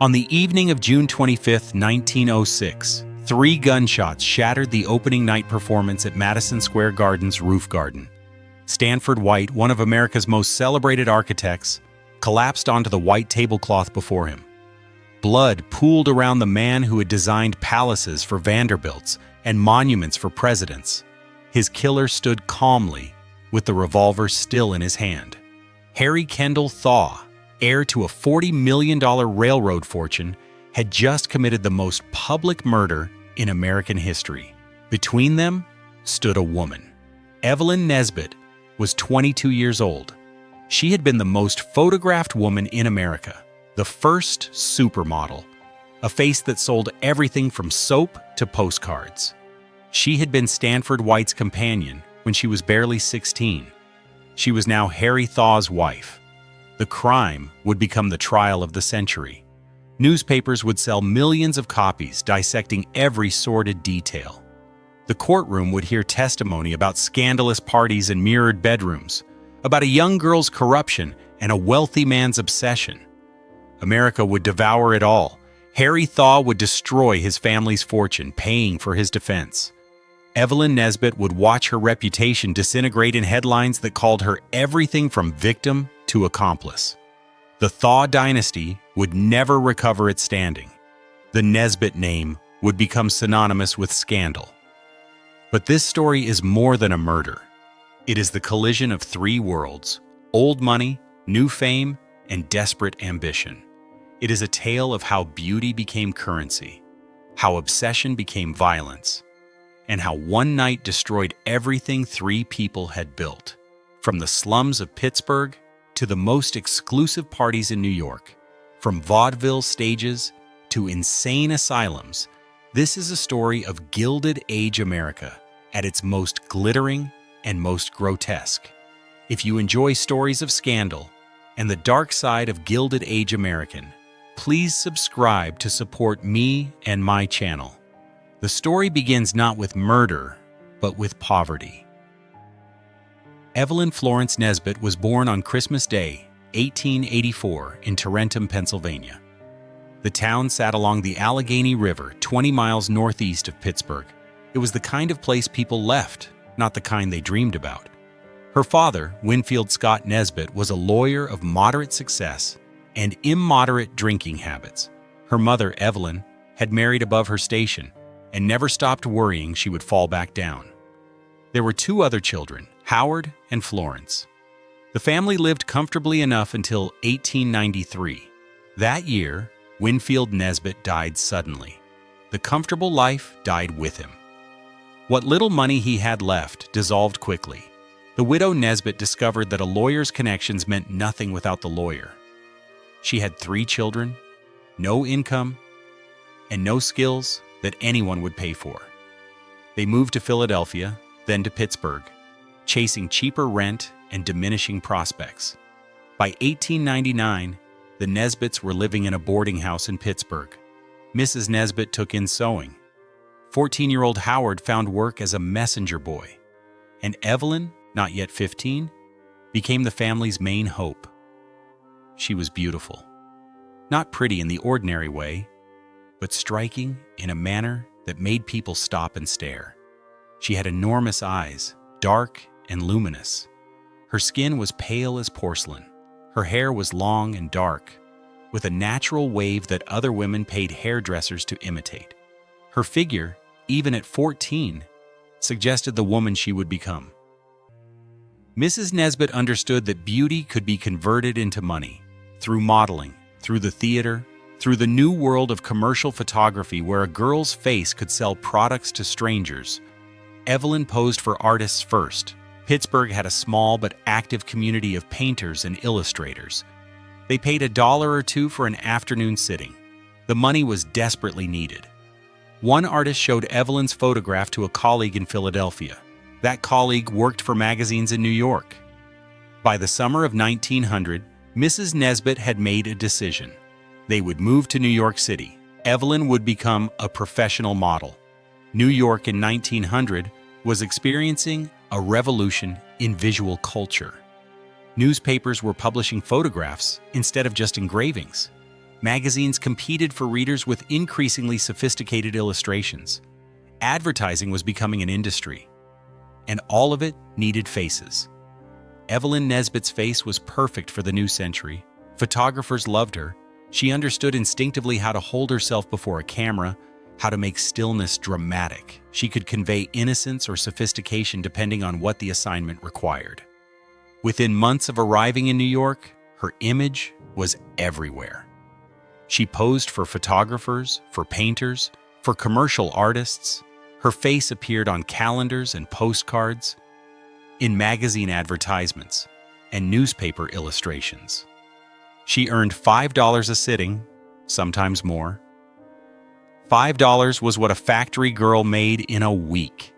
On the evening of June 25, 1906, 3 gunshots shattered the opening night performance at Madison Square Garden's roof garden. Stanford White, one of America's most celebrated architects, collapsed onto the white tablecloth before him. Blood pooled around the man who had designed palaces for Vanderbilts and monuments for presidents. His killer stood calmly, with the revolver still in his hand. Harry Kendall Thaw, heir to a $40 million railroad fortune, had just committed the most public murder in American history. Between them stood a woman. Evelyn Nesbit was 22 years old. She had been the most photographed woman in America, the first supermodel, a face that sold everything from soap to postcards. She had been Stanford White's companion when she was barely 16. She was now Harry Thaw's wife. The crime would become the trial of the century. Newspapers would sell millions of copies dissecting every sordid detail. The courtroom would hear testimony about scandalous parties and mirrored bedrooms, about a young girl's corruption and a wealthy man's obsession. America would devour it all. Harry Thaw would destroy his family's fortune, paying for his defense. Evelyn Nesbit would watch her reputation disintegrate in headlines that called her everything from victim to accomplice. The Thaw dynasty would never recover its standing. The Nesbit name would become synonymous with scandal. But this story is more than a murder. It is the collision of 3 worlds: old money, new fame, and desperate ambition. It is a tale of how beauty became currency, how obsession became violence, and how one night destroyed everything 3 people had built. From the slums of Pittsburgh to the most exclusive parties in New York, from vaudeville stages to insane asylums, this is a story of Gilded Age America at its most glittering and most grotesque. If you enjoy stories of scandal and the dark side of Gilded Age American, please subscribe to support me and my channel. The story begins not with murder, but with poverty. Evelyn Florence Nesbit was born on Christmas Day, 1884, in Tarentum, Pennsylvania. The town sat along the Allegheny River, 20 miles northeast of Pittsburgh. It was the kind of place people left, not the kind they dreamed about. Her father, Winfield Scott Nesbit, was a lawyer of moderate success and immoderate drinking habits. Her mother, Evelyn, had married above her station and never stopped worrying she would fall back down. There were 2 other children, Howard and Florence. The family lived comfortably enough until 1893. That year, Winfield Nesbit died suddenly. The comfortable life died with him. What little money he had left dissolved quickly. The widow Nesbit discovered that a lawyer's connections meant nothing without the lawyer. She had 3 children, no income, and no skills that anyone would pay for. They moved to Philadelphia, then to Pittsburgh, chasing cheaper rent and diminishing prospects. By 1899, the Nesbits were living in a boarding house in Pittsburgh. Mrs. Nesbit took in sewing. 14-year-old Howard found work as a messenger boy. And Evelyn, not yet 15, became the family's main hope. She was beautiful. Not pretty in the ordinary way, but striking in a manner that made people stop and stare. She had enormous eyes, dark and luminous. Her skin was pale as porcelain. Her hair was long and dark, with a natural wave that other women paid hairdressers to imitate. Her figure, even at 14, suggested the woman she would become. Mrs. Nesbit understood that beauty could be converted into money, through modeling, through the theater, through the new world of commercial photography where a girl's face could sell products to strangers. Evelyn posed for artists first. Pittsburgh had a small but active community of painters and illustrators. They paid $1 or $2 for an afternoon sitting. The money was desperately needed. One artist showed Evelyn's photograph to a colleague in Philadelphia. That colleague worked for magazines in New York. By the summer of 1900, Mrs. Nesbit had made a decision. They would move to New York City. Evelyn would become a professional model. New York in 1900 was experiencing a revolution in visual culture. Newspapers were publishing photographs instead of just engravings. Magazines competed for readers with increasingly sophisticated illustrations. Advertising was becoming an industry, and all of it needed faces. Evelyn Nesbit's face was perfect for the new century. Photographers loved her. She understood instinctively how to hold herself before a camera, how to make stillness dramatic. She could convey innocence or sophistication depending on what the assignment required. Within months of arriving in New York, her image was everywhere. She posed for photographers, for painters, for commercial artists. Her face appeared on calendars and postcards, in magazine advertisements, and newspaper illustrations. She earned $5 a sitting, sometimes more. $5 was what a factory girl made in a week.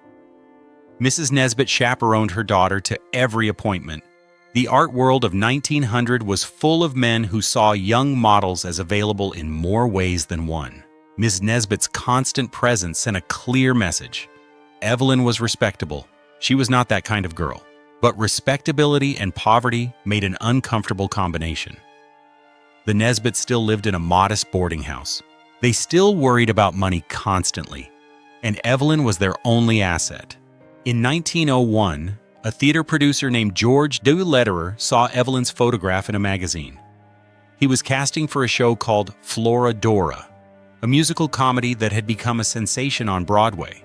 Mrs. Nesbit chaperoned her daughter to every appointment. The art world of 1900 was full of men who saw young models as available in more ways than one. Ms. Nesbit's constant presence sent a clear message. Evelyn was respectable. She was not that kind of girl. But respectability and poverty made an uncomfortable combination. The Nesbits still lived in a modest boarding house. They still worried about money constantly, and Evelyn was their only asset. In 1901, a theater producer named George de Lederer saw Evelyn's photograph in a magazine. He was casting for a show called Florodora, a musical comedy that had become a sensation on Broadway.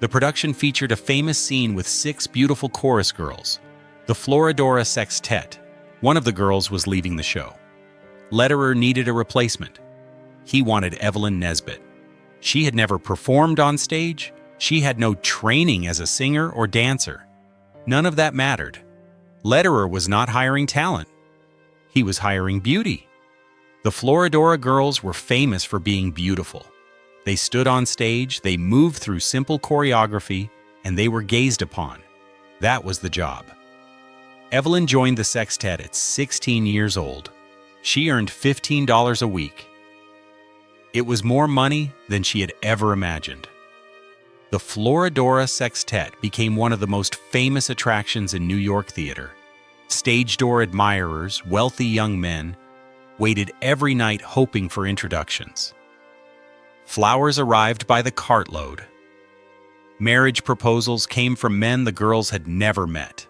The production featured a famous scene with 6 beautiful chorus girls, the Florodora Sextet. One of the girls was leaving the show. Lederer needed a replacement. He wanted Evelyn Nesbit. She had never performed on stage. She had no training as a singer or dancer. None of that mattered. Lederer was not hiring talent. He was hiring beauty. The Florodora girls were famous for being beautiful. They stood on stage, they moved through simple choreography, and they were gazed upon. That was the job. Evelyn joined the sextet at 16 years old. She earned $15 a week. It was more money than she had ever imagined. The Florodora Sextet became one of the most famous attractions in New York theater. Stage door admirers, wealthy young men, waited every night hoping for introductions. Flowers arrived by the cartload. Marriage proposals came from men the girls had never met.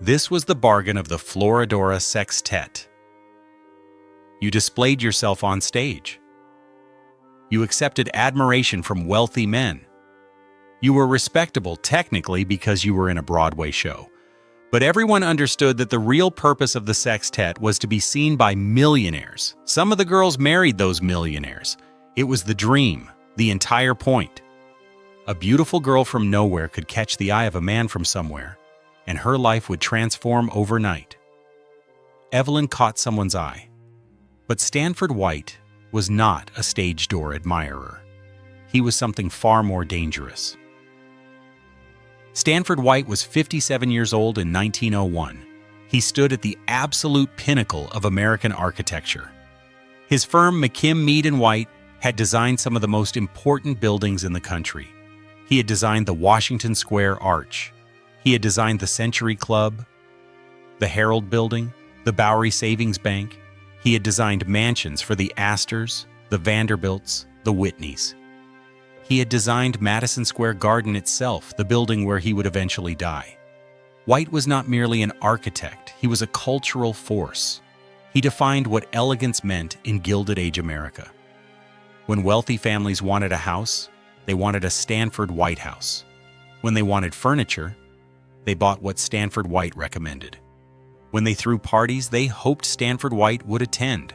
This was the bargain of the Florodora Sextet. You displayed yourself on stage. You accepted admiration from wealthy men. You were respectable technically because you were in a Broadway show. But everyone understood that the real purpose of the sextet was to be seen by millionaires. Some of the girls married those millionaires. It was the dream, the entire point. A beautiful girl from nowhere could catch the eye of a man from somewhere, and her life would transform overnight. Evelyn caught someone's eye. But Stanford White was not a stage door admirer. He was something far more dangerous. Stanford White was 57 years old in 1901. He stood at the absolute pinnacle of American architecture. His firm, McKim, Mead & White, had designed some of the most important buildings in the country. He had designed the Washington Square Arch. He had designed the Century Club, the Herald Building, the Bowery Savings Bank. He had designed mansions for the Astors, the Vanderbilts, the Whitneys. He had designed Madison Square Garden itself, the building where he would eventually die. White was not merely an architect, he was a cultural force. He defined what elegance meant in Gilded Age America. When wealthy families wanted a house, they wanted a Stanford White house. When they wanted furniture, they bought what Stanford White recommended. When they threw parties, they hoped Stanford White would attend.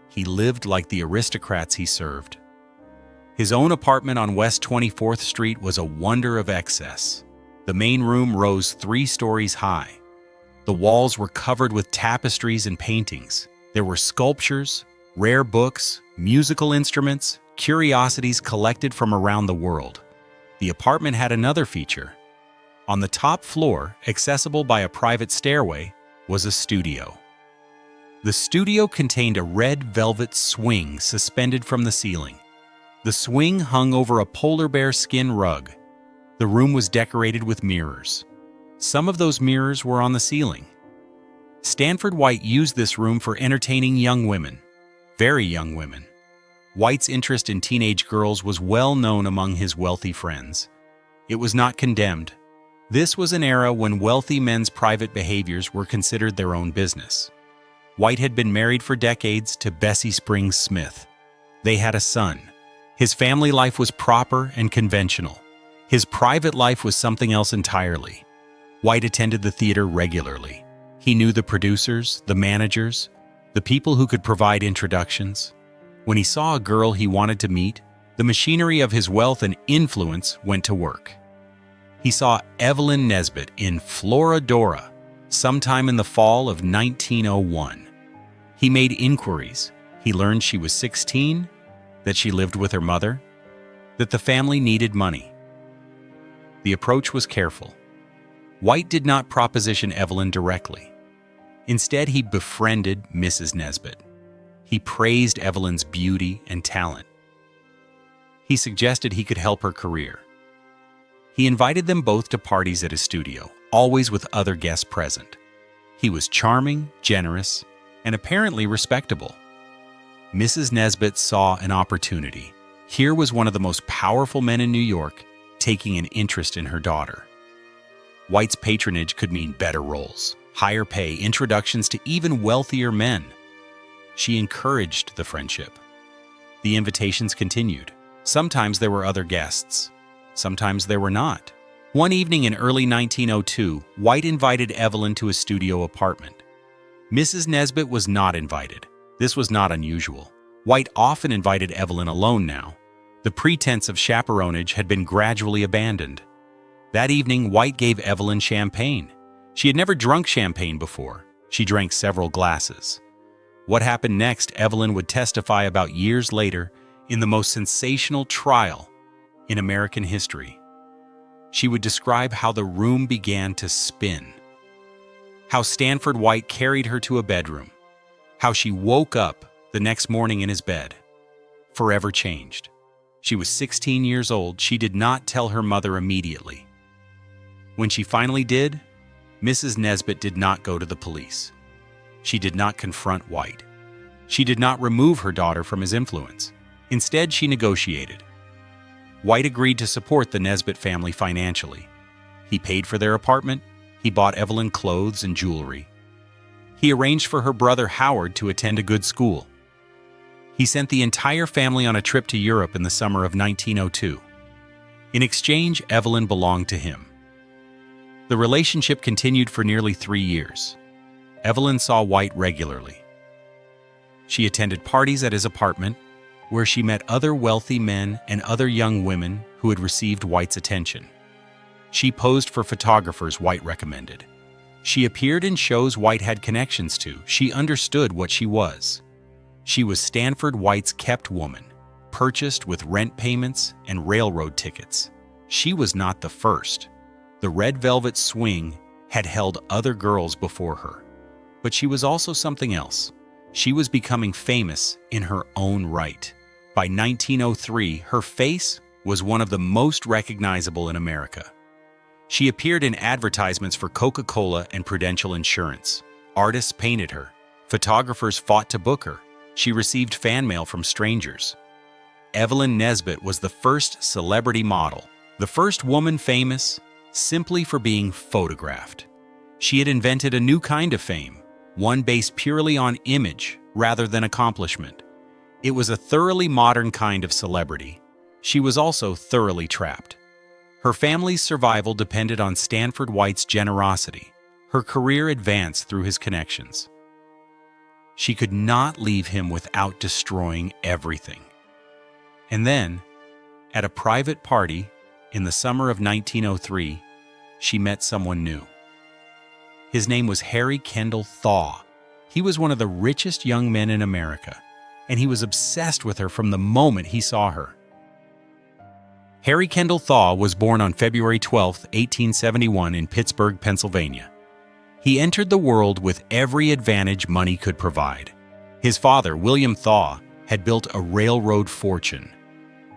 He lived like the aristocrats he served. His own apartment on West 24th Street was a wonder of excess. The main room rose 3 stories high. The walls were covered with tapestries and paintings. There were sculptures, rare books, musical instruments, curiosities collected from around the world. The apartment had another feature. On the top floor, accessible by a private stairway, was a studio. The studio contained a red velvet swing suspended from the ceiling. The swing hung over a polar bear skin rug. The room was decorated with mirrors. Some of those mirrors were on the ceiling. Stanford White used this room for entertaining young women. very young women. White's interest in teenage girls was well known among his wealthy friends. It was not condemned. This was an era when wealthy men's private behaviors were considered their own business. White had been married for decades to Bessie Springs Smith. They had a son. His family life was proper and conventional. His private life was something else entirely. White attended the theater regularly. He knew the producers, the managers, the people who could provide introductions. When he saw a girl he wanted to meet, the machinery of his wealth and influence went to work. He saw Evelyn Nesbit in Florodora sometime in the fall of 1901. He made inquiries. He learned she was 16, that she lived with her mother, that the family needed money. The approach was careful. White did not proposition Evelyn directly. Instead, he befriended Mrs. Nesbit. He praised Evelyn's beauty and talent. He suggested he could help her career. He invited them both to parties at his studio, always with other guests present. He was charming, generous, and apparently respectable. Mrs. Nesbit saw an opportunity. Here was one of the most powerful men in New York taking an interest in her daughter. White's patronage could mean better roles, higher pay, introductions to even wealthier men. She encouraged the friendship. The invitations continued. Sometimes there were other guests. Sometimes there were not. One evening in early 1902, White invited Evelyn to his studio apartment. Mrs. Nesbit was not invited. This was not unusual. White often invited Evelyn alone now. The pretense of chaperonage had been gradually abandoned. That evening, White gave Evelyn champagne. She had never drunk champagne before. She drank several glasses. What happened next, Evelyn would testify about years later in the most sensational trial in American history. She would describe how the room began to spin, how Stanford White carried her to a bedroom, how she woke up the next morning in his bed, forever changed. She was 16 years old. She did not tell her mother immediately. When she finally did, Mrs. Nesbit did not go to the police. She did not confront White. She did not remove her daughter from his influence. Instead, she negotiated. White agreed to support the Nesbit family financially. He paid for their apartment. He bought Evelyn clothes and jewelry. He arranged for her brother Howard to attend a good school. He sent the entire family on a trip to Europe in the summer of 1902. In exchange, Evelyn belonged to him. The relationship continued for nearly 3 years. Evelyn saw White regularly. She attended parties at his apartment, where she met other wealthy men and other young women who had received White's attention. She posed for photographers White recommended. She appeared in shows White had connections to. She understood what she was. She was Stanford White's kept woman, purchased with rent payments and railroad tickets. She was not the first. The red velvet swing had held other girls before her. But she was also something else. She was becoming famous in her own right. By 1903, her face was one of the most recognizable in America. She appeared in advertisements for Coca-Cola and Prudential Insurance. Artists painted her. Photographers fought to book her. She received fan mail from strangers. Evelyn Nesbit was the first celebrity model, the first woman famous simply for being photographed. She had invented a new kind of fame, one based purely on image rather than accomplishment. It was a thoroughly modern kind of celebrity. She was also thoroughly trapped. Her family's survival depended on Stanford White's generosity. Her career advanced through his connections. She could not leave him without destroying everything. And then, at a private party in the summer of 1903, she met someone new. His name was Harry Kendall Thaw. He was one of the richest young men in America, and he was obsessed with her from the moment he saw her. Harry Kendall Thaw was born on February 12, 1871 in Pittsburgh, Pennsylvania. He entered the world with every advantage money could provide. His father, William Thaw, had built a railroad fortune.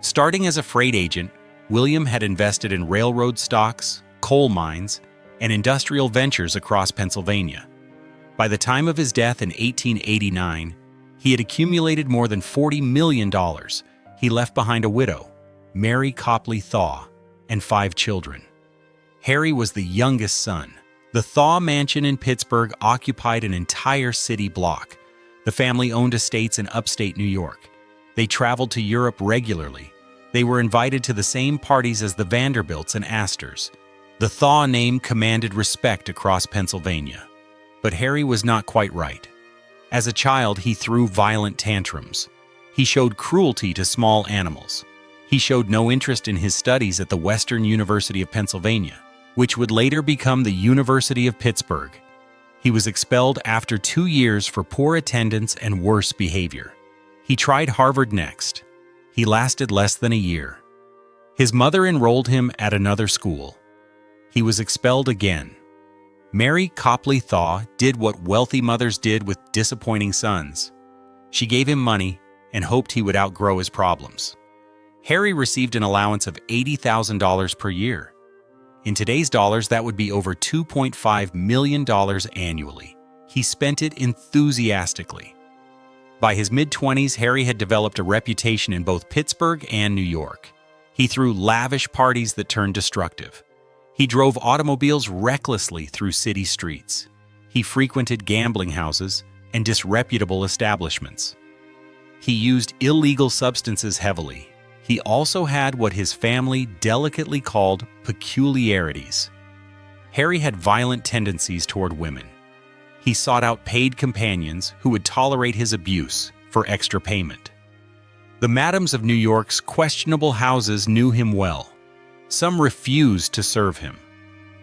Starting as a freight agent, William had invested in railroad stocks, coal mines, and industrial ventures across Pennsylvania. By the time of his death in 1889, He had accumulated more than $40 million. He left behind a widow, Mary Copley Thaw, and 5 children. Harry was the youngest son. The Thaw mansion in Pittsburgh occupied an entire city block. The family owned estates in upstate New York. They traveled to Europe regularly. They were invited to the same parties as the Vanderbilts and Astors. The Thaw name commanded respect across Pennsylvania. But Harry was not quite right. As a child, he threw violent tantrums. He showed cruelty to small animals. He showed no interest in his studies at the Western University of Pennsylvania, which would later become the University of Pittsburgh. He was expelled after 2 years for poor attendance and worse behavior. He tried Harvard next. He lasted less than a year. His mother enrolled him at another school. He was expelled again. Mary Copley Thaw did what wealthy mothers did with disappointing sons. She gave him money and hoped he would outgrow his problems. Harry received an allowance of $80,000 per year. In today's dollars, that would be over $2.5 million annually. He spent it enthusiastically. By his mid-20s, Harry had developed a reputation in both Pittsburgh and New York. He threw lavish parties that turned destructive. He drove automobiles recklessly through city streets. He frequented gambling houses and disreputable establishments. He used illegal substances heavily. He also had what his family delicately called peculiarities. Harry had violent tendencies toward women. He sought out paid companions who would tolerate his abuse for extra payment. The madams of New York's questionable houses knew him well. Some refused to serve him.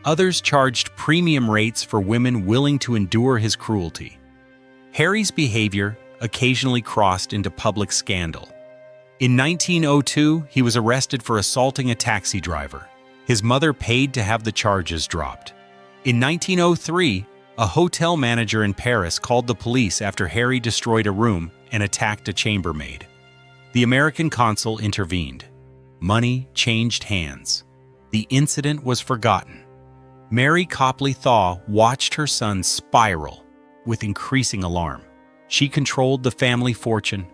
Others charged premium rates for women willing to endure his cruelty. Harry's behavior occasionally crossed into public scandal. In 1902, he was arrested for assaulting a taxi driver. His mother paid to have the charges dropped. In 1903, a hotel manager in Paris called the police after Harry destroyed a room and attacked a chambermaid. The American consul intervened. Money changed hands. The incident was forgotten. Mary Copley Thaw watched her son spiral with increasing alarm. She controlled the family fortune.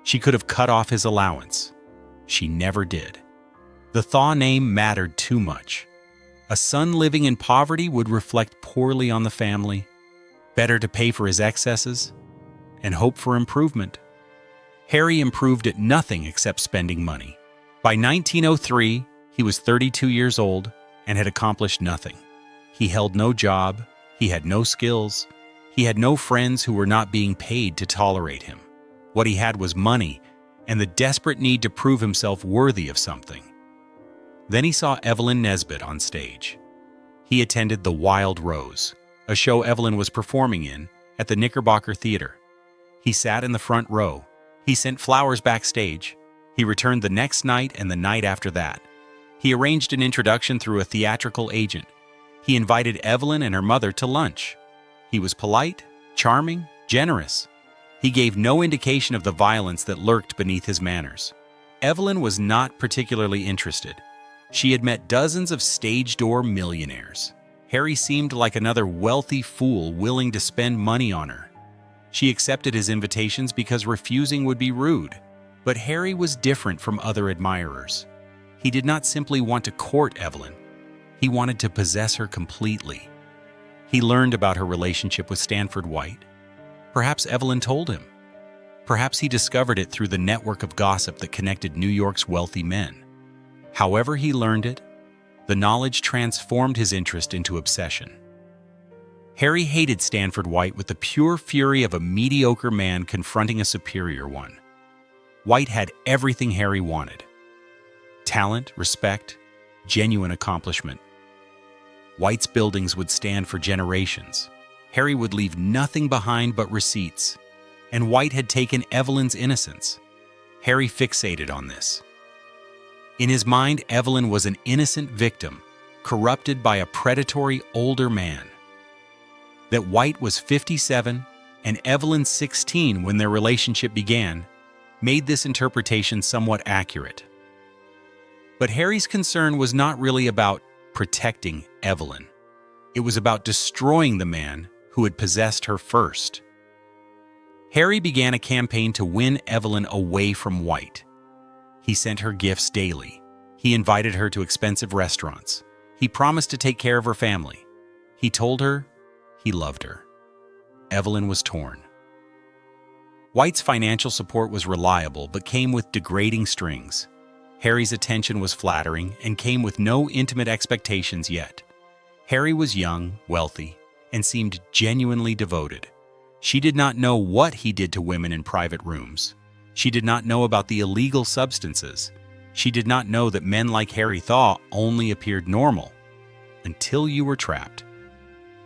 She could have cut off his allowance. She never did. The Thaw name mattered too much. A son living in poverty would reflect poorly on the family. Better to pay for his excesses and hope for improvement. Harry improved at nothing except spending money. By 1903, he was 32 years old and had accomplished nothing. He held no job. He had no skills. He had no friends who were not being paid to tolerate him. What he had was money and the desperate need to prove himself worthy of something. Then he saw Evelyn Nesbit on stage. He attended The Wild Rose, a show Evelyn was performing in at the Knickerbocker Theater. He sat in the front row. He sent flowers backstage. He returned the next night and the night after that. He arranged an introduction through a theatrical agent. He invited Evelyn and her mother to lunch. He was polite, charming, generous. He gave no indication of the violence that lurked beneath his manners. Evelyn was not particularly interested. She had met dozens of stage-door millionaires. Harry seemed like another wealthy fool willing to spend money on her. She accepted his invitations because refusing would be rude. But Harry was different from other admirers. He did not simply want to court Evelyn. He wanted to possess her completely. He learned about her relationship with Stanford White. Perhaps Evelyn told him. Perhaps he discovered it through the network of gossip that connected New York's wealthy men. However he learned it, the knowledge transformed his interest into obsession. Harry hated Stanford White with the pure fury of a mediocre man confronting a superior one. White had everything Harry wanted: talent, respect, genuine accomplishment. White's buildings would stand for generations. Harry would leave nothing behind but receipts. And White had taken Evelyn's innocence. Harry fixated on this. In his mind, Evelyn was an innocent victim, corrupted by a predatory older man. That White was 57 and Evelyn 16 when their relationship began made this interpretation somewhat accurate. But Harry's concern was not really about protecting Evelyn. It was about destroying the man who had possessed her first. Harry began a campaign to win Evelyn away from White. He sent her gifts daily. He invited her to expensive restaurants. He promised to take care of her family. He told her he loved her. Evelyn was torn. White's financial support was reliable but came with degrading strings. Harry's attention was flattering and came with no intimate expectations yet. Harry was young, wealthy, and seemed genuinely devoted. She did not know what he did to women in private rooms. She did not know about the illegal substances. She did not know that men like Harry thought only appeared normal until you were trapped.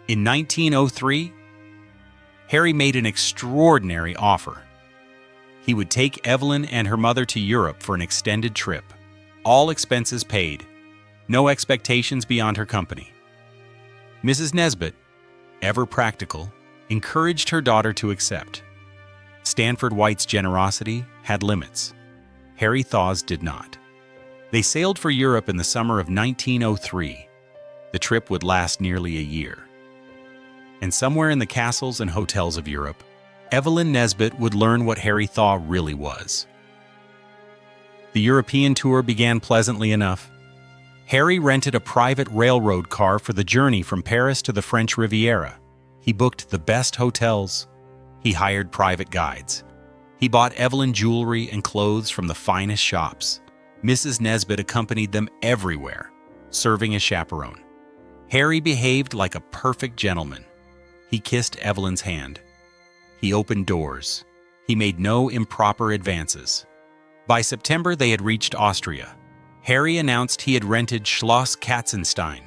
In 1903, Harry made an extraordinary offer. He would take Evelyn and her mother to Europe for an extended trip, all expenses paid, no expectations beyond her company. Mrs. Nesbit, ever practical, encouraged her daughter to accept. Stanford White's generosity had limits. Harry Thaw's did not. They sailed for Europe in the summer of 1903. The trip would last nearly a year. And somewhere in the castles and hotels of Europe, Evelyn Nesbit would learn what Harry Thaw really was. The European tour began pleasantly enough. Harry rented a private railroad car for the journey from Paris to the French Riviera. He booked the best hotels. He hired private guides. He bought Evelyn jewelry and clothes from the finest shops. Mrs. Nesbit accompanied them everywhere, serving as chaperone. Harry behaved like a perfect gentleman. He kissed Evelyn's hand. He opened doors. He made no improper advances. By September, they had reached Austria. Harry announced he had rented Schloss Katzenstein,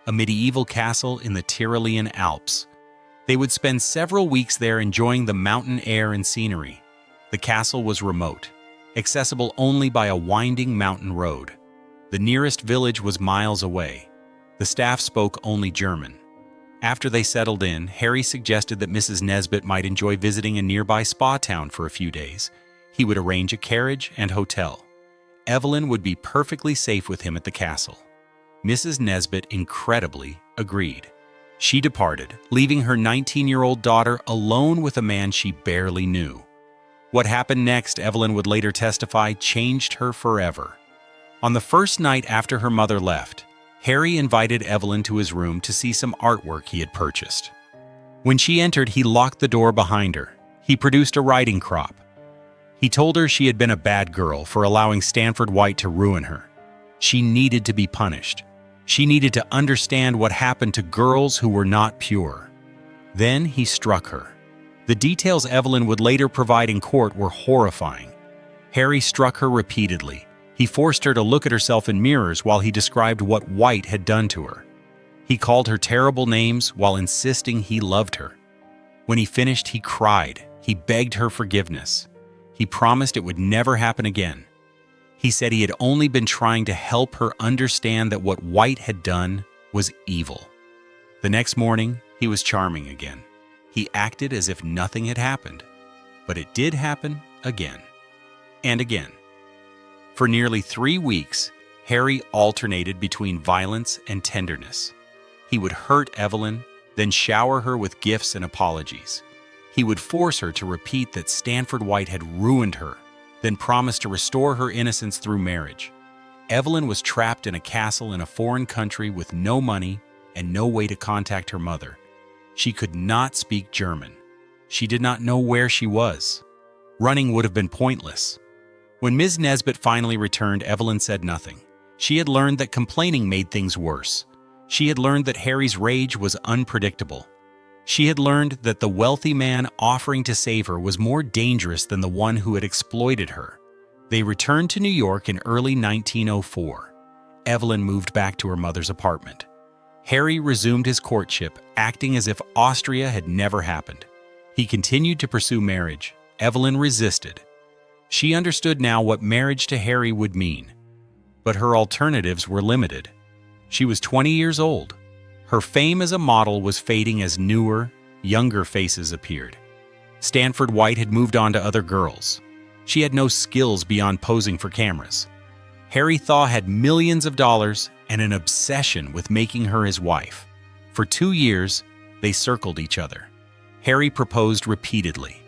a medieval castle in the Tyrolean Alps. They would spend several weeks there enjoying the mountain air and scenery. The castle was remote, accessible only by a winding mountain road. The nearest village was miles away. The staff spoke only German. After they settled in, Harry suggested that Mrs. Nesbit might enjoy visiting a nearby spa town for a few days. He would arrange a carriage and hotel. Evelyn would be perfectly safe with him at the castle. Mrs. Nesbit incredibly agreed. She departed, leaving her 19-year-old daughter alone with a man she barely knew. What happened next, Evelyn would later testify, changed her forever. On the first night after her mother left, Harry invited Evelyn to his room to see some artwork he had purchased. When she entered, he locked the door behind her. He produced a riding crop. He told her she had been a bad girl for allowing Stanford White to ruin her. She needed to be punished. She needed to understand what happened to girls who were not pure. Then he struck her. The details Evelyn would later provide in court were horrifying. Harry struck her repeatedly. He forced her to look at herself in mirrors while he described what White had done to her. He called her terrible names while insisting he loved her. When he finished, he cried. He begged her forgiveness. He promised it would never happen again. He said he had only been trying to help her understand that what White had done was evil. The next morning, he was charming again. He acted as if nothing had happened. But it did happen again and again. For nearly 3 weeks, Harry alternated between violence and tenderness. He would hurt Evelyn, then shower her with gifts and apologies. He would force her to repeat that Stanford White had ruined her, then promise to restore her innocence through marriage. Evelyn was trapped in a castle in a foreign country with no money and no way to contact her mother. She could not speak German. She did not know where she was. Running would have been pointless. When Ms. Nesbit finally returned, Evelyn said nothing. She had learned that complaining made things worse. She had learned that Harry's rage was unpredictable. She had learned that the wealthy man offering to save her was more dangerous than the one who had exploited her. They returned to New York in early 1904. Evelyn moved back to her mother's apartment. Harry resumed his courtship, acting as if Austria had never happened. He continued to pursue marriage. Evelyn resisted. She understood now what marriage to Harry would mean. But her alternatives were limited. She was 20 years old. Her fame as a model was fading as newer, younger faces appeared. Stanford White had moved on to other girls. She had no skills beyond posing for cameras. Harry Thaw had millions of dollars and an obsession with making her his wife. For 2 years, they circled each other. Harry proposed repeatedly.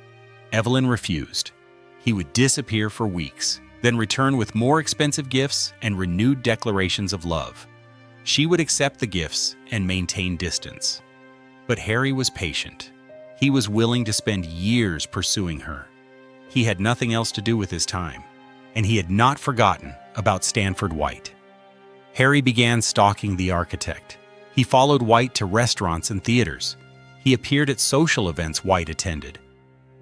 Evelyn refused. He would disappear for weeks, then return with more expensive gifts and renewed declarations of love. She would accept the gifts and maintain distance. But Harry was patient. He was willing to spend years pursuing her. He had nothing else to do with his time, and he had not forgotten about Stanford White. Harry began stalking the architect. He followed White to restaurants and theaters. He appeared at social events White attended.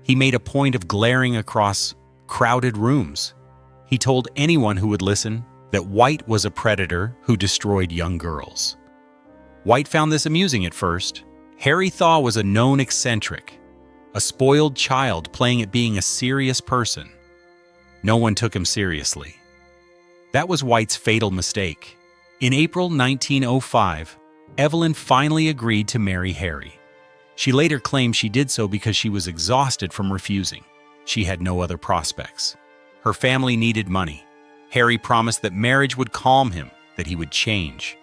He made a point of glaring across crowded rooms. He told anyone who would listen that White was a predator who destroyed young girls. White found this amusing at first. Harry Thaw was a known eccentric, a spoiled child playing at being a serious person. No one took him seriously. That was White's fatal mistake. In April 1905, Evelyn finally agreed to marry Harry. She later claimed she did so because she was exhausted from refusing. She had no other prospects. Her family needed money. Harry promised that marriage would calm him, that he would change.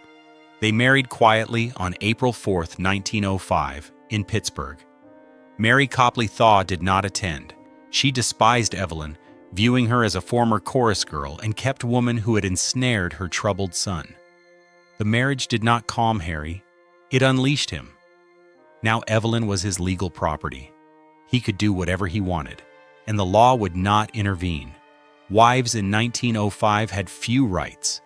They married quietly on April 4, 1905, in Pittsburgh. Mary Copley Thaw did not attend. She despised Evelyn, viewing her as a former chorus girl and kept woman who had ensnared her troubled son. The marriage did not calm Harry. It unleashed him. Now Evelyn was his legal property. He could do whatever he wanted, and the law would not intervene. Wives in 1905 had few rights.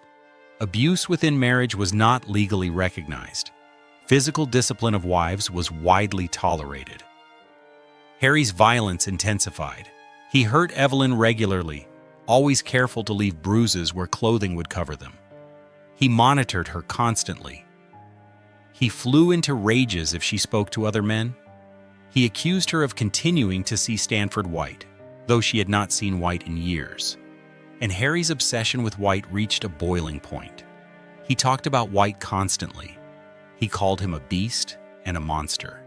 Abuse within marriage was not legally recognized. Physical discipline of wives was widely tolerated. Harry's violence intensified. He hurt Evelyn regularly, always careful to leave bruises where clothing would cover them. He monitored her constantly. He flew into rages if she spoke to other men. He accused her of continuing to see Stanford White, though she had not seen White in years. And Harry's obsession with White reached a boiling point. He talked about White constantly. He called him a beast and a monster.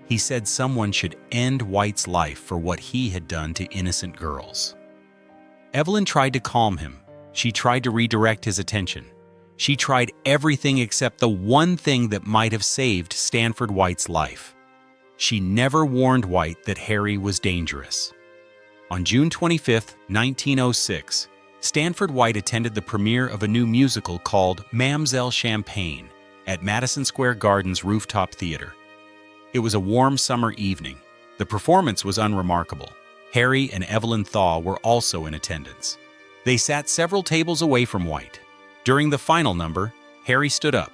He said someone should end White's life for what he had done to innocent girls. Evelyn tried to calm him. She tried to redirect his attention. She tried everything except the one thing that might have saved Stanford White's life. She never warned White that Harry was dangerous. On June 25, 1906, Stanford White attended the premiere of a new musical called Mam'zelle Champagne at Madison Square Garden's rooftop theater. It was a warm summer evening. The performance was unremarkable. Harry and Evelyn Thaw were also in attendance. They sat several tables away from White. During the final number, Harry stood up.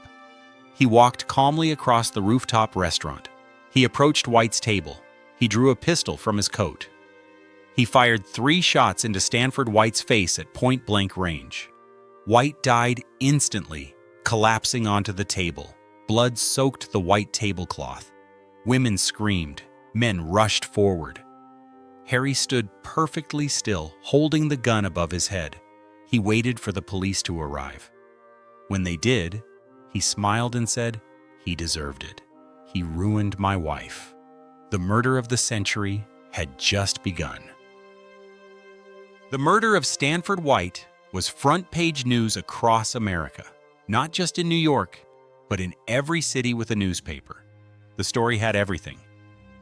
He walked calmly across the rooftop restaurant. He approached White's table. He drew a pistol from his coat. He fired 3 shots into Stanford White's face at point-blank range. White died instantly, collapsing onto the table. Blood soaked the white tablecloth. Women screamed. Men rushed forward. Harry stood perfectly still, holding the gun above his head. He waited for the police to arrive. When they did, he smiled and said, "He deserved it. He ruined my wife." The murder of the century had just begun. The murder of Stanford White was front-page news across America, not just in New York, but in every city with a newspaper. The story had everything: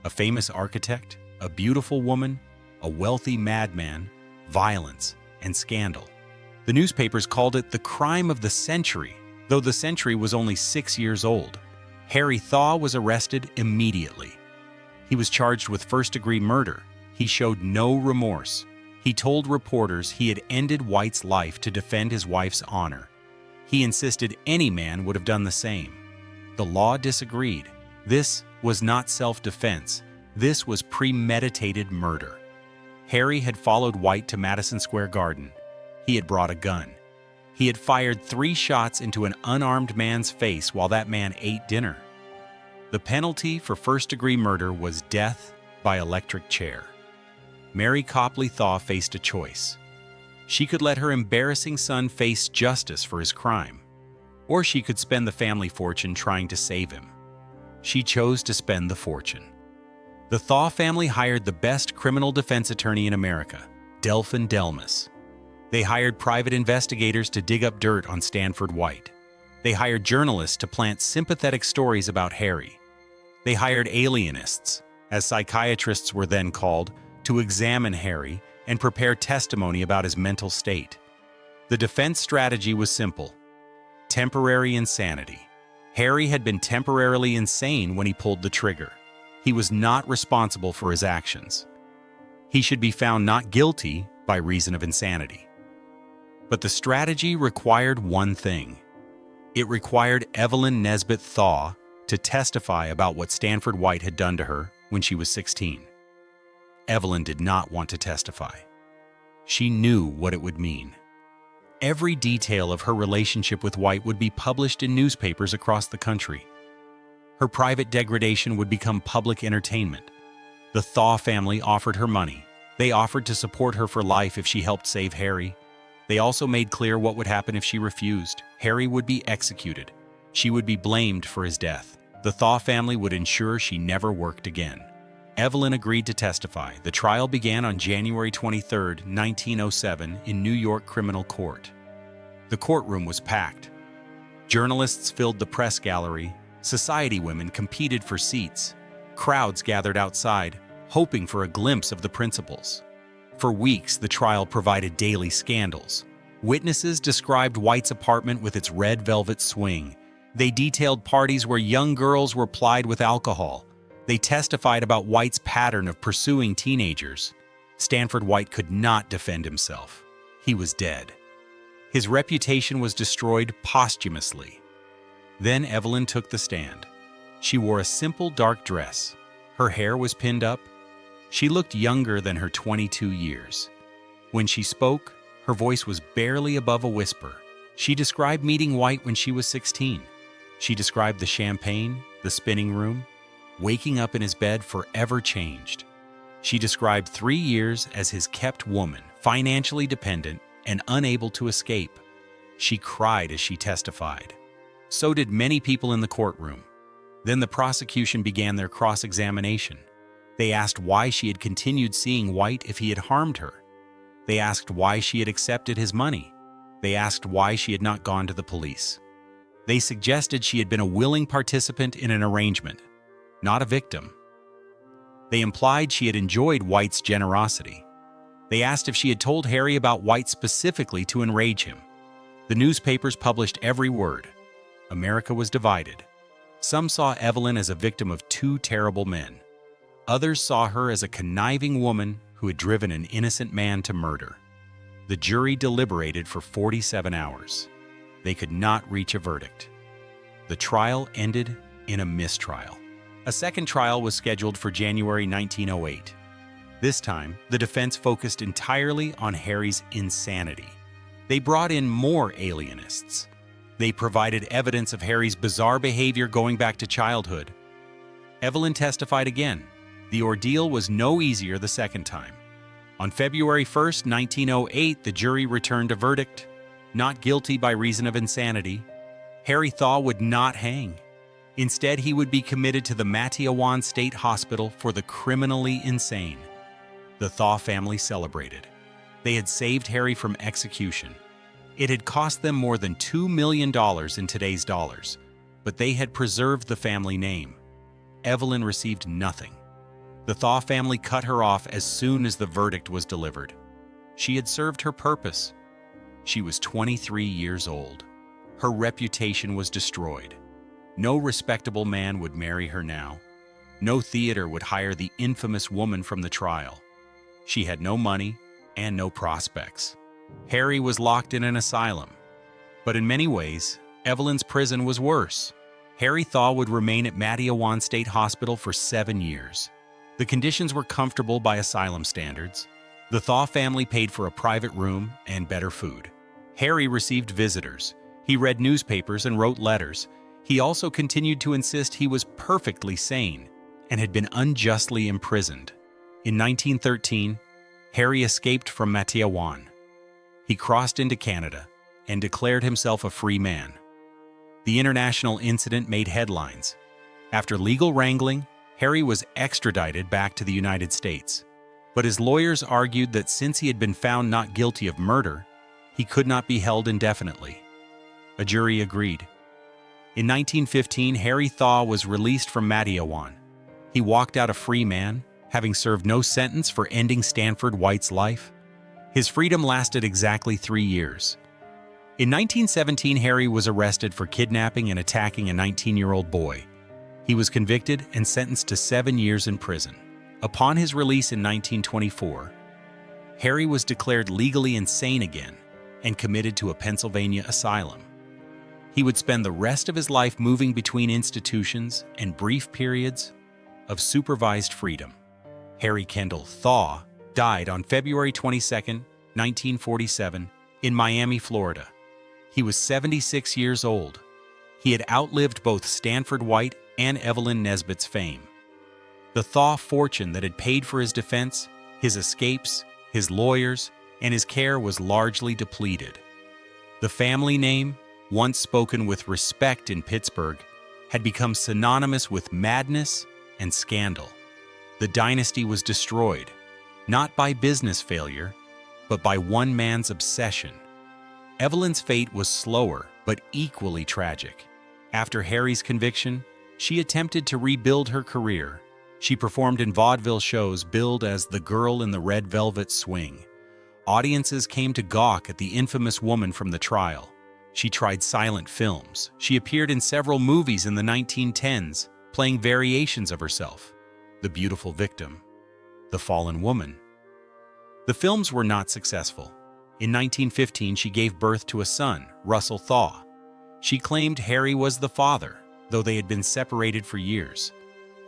a famous architect, a beautiful woman, a wealthy madman, violence, and scandal. The newspapers called it the crime of the century, though the century was only 6 years old. Harry Thaw was arrested immediately. He was charged with first-degree murder. He showed no remorse. He told reporters he had ended White's life to defend his wife's honor. He insisted any man would have done the same. The law disagreed. This was not self-defense. This was premeditated murder. Harry had followed White to Madison Square Garden. He had brought a gun. He had fired 3 shots into an unarmed man's face while that man ate dinner. The penalty for first-degree murder was death by electric chair. Mary Copley Thaw faced a choice. She could let her embarrassing son face justice for his crime, or she could spend the family fortune trying to save him. She chose to spend the fortune. The Thaw family hired the best criminal defense attorney in America, Delphin Delmas. They hired private investigators to dig up dirt on Stanford White. They hired journalists to plant sympathetic stories about Harry. They hired alienists, as psychiatrists were then called, to examine Harry and prepare testimony about his mental state. The defense strategy was simple: temporary insanity. Harry had been temporarily insane when he pulled the trigger. He was not responsible for his actions. He should be found not guilty by reason of insanity. But the strategy required one thing. It required Evelyn Nesbit Thaw to testify about what Stanford White had done to her when she was 16. Evelyn did not want to testify. She knew what it would mean. Every detail of her relationship with White would be published in newspapers across the country. Her private degradation would become public entertainment. The Thaw family offered her money. They offered to support her for life if she helped save Harry. They also made clear what would happen if she refused. Harry would be executed. She would be blamed for his death. The Thaw family would ensure she never worked again. Evelyn agreed to testify. The trial began on January 23, 1907, in New York Criminal Court. The courtroom was packed. Journalists filled the press gallery. Society women competed for seats. Crowds gathered outside, hoping for a glimpse of the principals. For weeks, the trial provided daily scandals. Witnesses described White's apartment with its red velvet swing. They detailed parties where young girls were plied with alcohol. They testified about White's pattern of pursuing teenagers. Stanford White could not defend himself. He was dead. His reputation was destroyed posthumously. Then Evelyn took the stand. She wore a simple dark dress. Her hair was pinned up. She looked younger than her 22 years. When she spoke, her voice was barely above a whisper. She described meeting White when she was 16. She described the champagne, the spinning room, waking up in his bed forever changed. She described 3 years as his kept woman, financially dependent and unable to escape. She cried as she testified. So did many people in the courtroom. Then the prosecution began their cross-examination. They asked why she had continued seeing White if he had harmed her. They asked why she had accepted his money. They asked why she had not gone to the police. They suggested she had been a willing participant in an arrangement, not a victim. They implied she had enjoyed White's generosity. They asked if she had told Harry about White specifically to enrage him. The newspapers published every word. America was divided. Some saw Evelyn as a victim of 2 terrible men. Others saw her as a conniving woman who had driven an innocent man to murder. The jury deliberated for 47 hours. They could not reach a verdict. The trial ended in a mistrial. A second trial was scheduled for January 1908. This time, the defense focused entirely on Harry's insanity. They brought in more alienists. They provided evidence of Harry's bizarre behavior going back to childhood. Evelyn testified again. The ordeal was no easier the second time. On February 1, 1908, the jury returned a verdict: not guilty by reason of insanity. Harry Thaw would not hang. Instead, he would be committed to the Matteawan State Hospital for the criminally insane. The Thaw family celebrated. They had saved Harry from execution. It had cost them more than $2 million in today's dollars, but they had preserved the family name. Evelyn received nothing. The Thaw family cut her off as soon as the verdict was delivered. She had served her purpose. She was 23 years old. Her reputation was destroyed. No respectable man would marry her now. No theater would hire the infamous woman from the trial. She had no money and no prospects. Harry was locked in an asylum. But in many ways, Evelyn's prison was worse. Harry Thaw would remain at Matteawan State Hospital for 7 years. The conditions were comfortable by asylum standards. The Thaw family paid for a private room and better food. Harry received visitors. He read newspapers and wrote letters. He also continued to insist he was perfectly sane and had been unjustly imprisoned. In 1913, Harry escaped from Matteawan. He crossed into Canada and declared himself a free man. The international incident made headlines. After legal wrangling, Harry was extradited back to the United States. But his lawyers argued that since he had been found not guilty of murder, he could not be held indefinitely. A jury agreed. In 1915, Harry Thaw was released from Matteawan. He walked out a free man, having served no sentence for ending Stanford White's life. His freedom lasted exactly 3 years. In 1917, Harry was arrested for kidnapping and attacking a 19-year-old boy. He was convicted and sentenced to 7 years in prison. Upon his release in 1924, Harry was declared legally insane again and committed to a Pennsylvania asylum. He would spend the rest of his life moving between institutions and brief periods of supervised freedom. Harry Kendall Thaw died on February 22, 1947, in Miami, Florida. He was 76 years old. He had outlived both Stanford White and Evelyn Nesbit's fame. The Thaw fortune that had paid for his defense, his escapes, his lawyers, and his care was largely depleted. The family name, once spoken with respect in Pittsburgh, had become synonymous with madness and scandal. The dynasty was destroyed, not by business failure, but by one man's obsession. Evelyn's fate was slower, but equally tragic. After Harry's conviction, she attempted to rebuild her career. She performed in vaudeville shows billed as the girl in the red velvet swing. Audiences came to gawk at the infamous woman from the trial. She tried silent films. She appeared in several movies in the 1910s, playing variations of herself: The Beautiful Victim, The Fallen Woman. The films were not successful. In 1915, she gave birth to a son, Russell Thaw. She claimed Harry was the father, though they had been separated for years.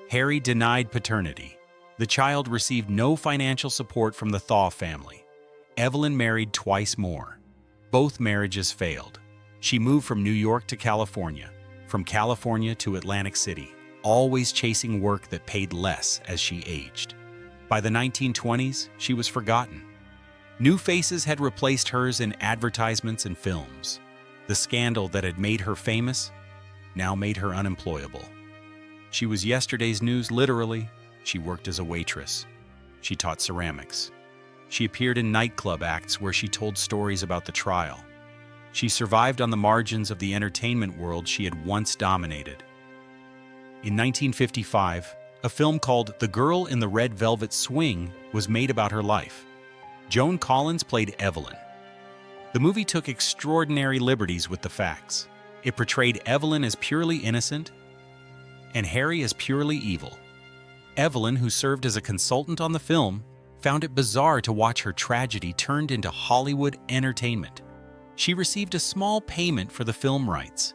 Harry denied paternity. The child received no financial support from the Thaw family. Evelyn married twice more. Both marriages failed. She moved from New York to California, from California to Atlantic City, always chasing work that paid less as she aged. By the 1920s, she was forgotten. New faces had replaced hers in advertisements and films. The scandal that had made her famous now made her unemployable. She was yesterday's news, literally. She worked as a waitress. She taught ceramics. She appeared in nightclub acts where she told stories about the trial. She survived on the margins of the entertainment world she had once dominated. In 1955, a film called The Girl in the Red Velvet Swing was made about her life. Joan Collins played Evelyn. The movie took extraordinary liberties with the facts. It portrayed Evelyn as purely innocent and Harry as purely evil. Evelyn, who served as a consultant on the film, found it bizarre to watch her tragedy turned into Hollywood entertainment. She received a small payment for the film rights.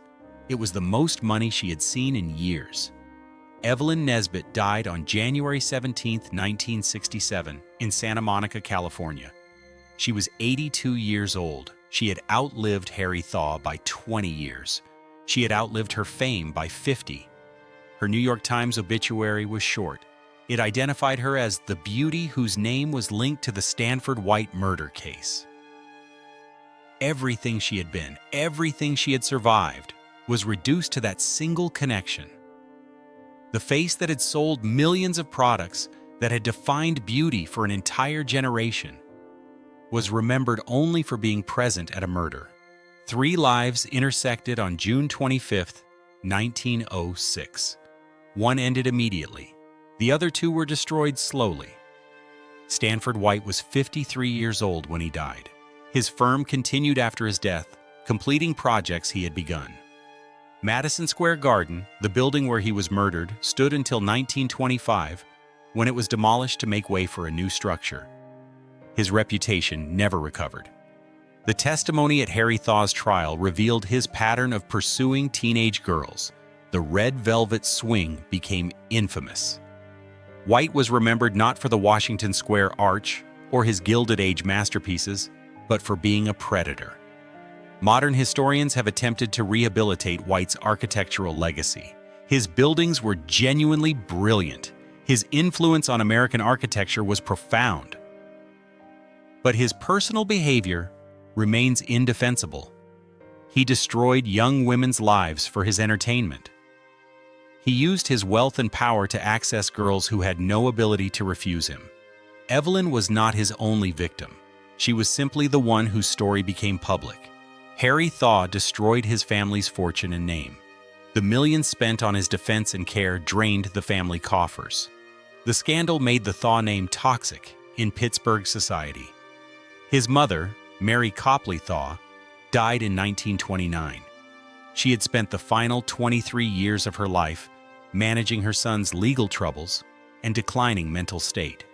It was the most money she had seen in years. Evelyn Nesbit died on January 17, 1967, in Santa Monica, California. She was 82 years old. She had outlived Harry Thaw by 20 years. She had outlived her fame by 50. Her New York Times obituary was short. It identified her as the beauty whose name was linked to the Stanford White murder case. Everything she had been, everything she had survived, was reduced to that single connection. The face that had sold millions of products, that had defined beauty for an entire generation, was remembered only for being present at a murder. 3 lives intersected on June 25, 1906. One ended immediately. The other 2 were destroyed slowly. Stanford White was 53 years old when he died. His firm continued after his death, completing projects he had begun. Madison Square Garden, the building where he was murdered, stood until 1925, when it was demolished to make way for a new structure. His reputation never recovered. The testimony at Harry Thaw's trial revealed his pattern of pursuing teenage girls. The red velvet swing became infamous. White was remembered not for the Washington Square Arch or his Gilded Age masterpieces, but for being a predator. Modern historians have attempted to rehabilitate White's architectural legacy. His buildings were genuinely brilliant. His influence on American architecture was profound. But his personal behavior remains indefensible. He destroyed young women's lives for his entertainment. He used his wealth and power to access girls who had no ability to refuse him. Evelyn was not his only victim. She was simply the one whose story became public. Harry Thaw destroyed his family's fortune and name. The millions spent on his defense and care drained the family coffers. The scandal made the Thaw name toxic in Pittsburgh society. His mother, Mary Copley Thaw, died in 1929. She had spent the final 23 years of her life managing her son's legal troubles and declining mental state.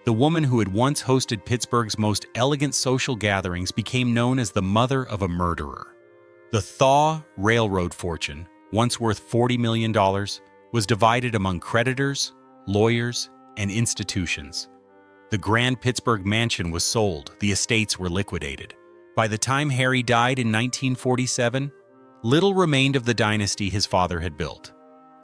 The woman who had once hosted Pittsburgh's most elegant social gatherings became known as the mother of a murderer. The Thaw railroad fortune, once worth $40 million, was divided among creditors, lawyers, and institutions. The grand Pittsburgh mansion was sold, the estates were liquidated. By the time Harry died in 1947, little remained of the dynasty his father had built.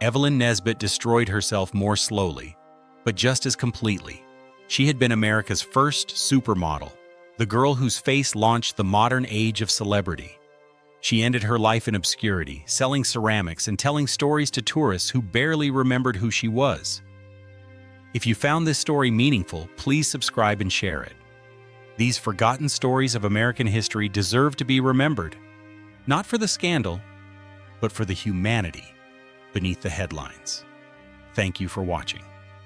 Evelyn Nesbit destroyed herself more slowly, but just as completely. She had been America's first supermodel, the girl whose face launched the modern age of celebrity. She ended her life in obscurity, selling ceramics and telling stories to tourists who barely remembered who she was. If you found this story meaningful, please subscribe and share it. These forgotten stories of American history deserve to be remembered, not for the scandal, but for the humanity beneath the headlines. Thank you for watching.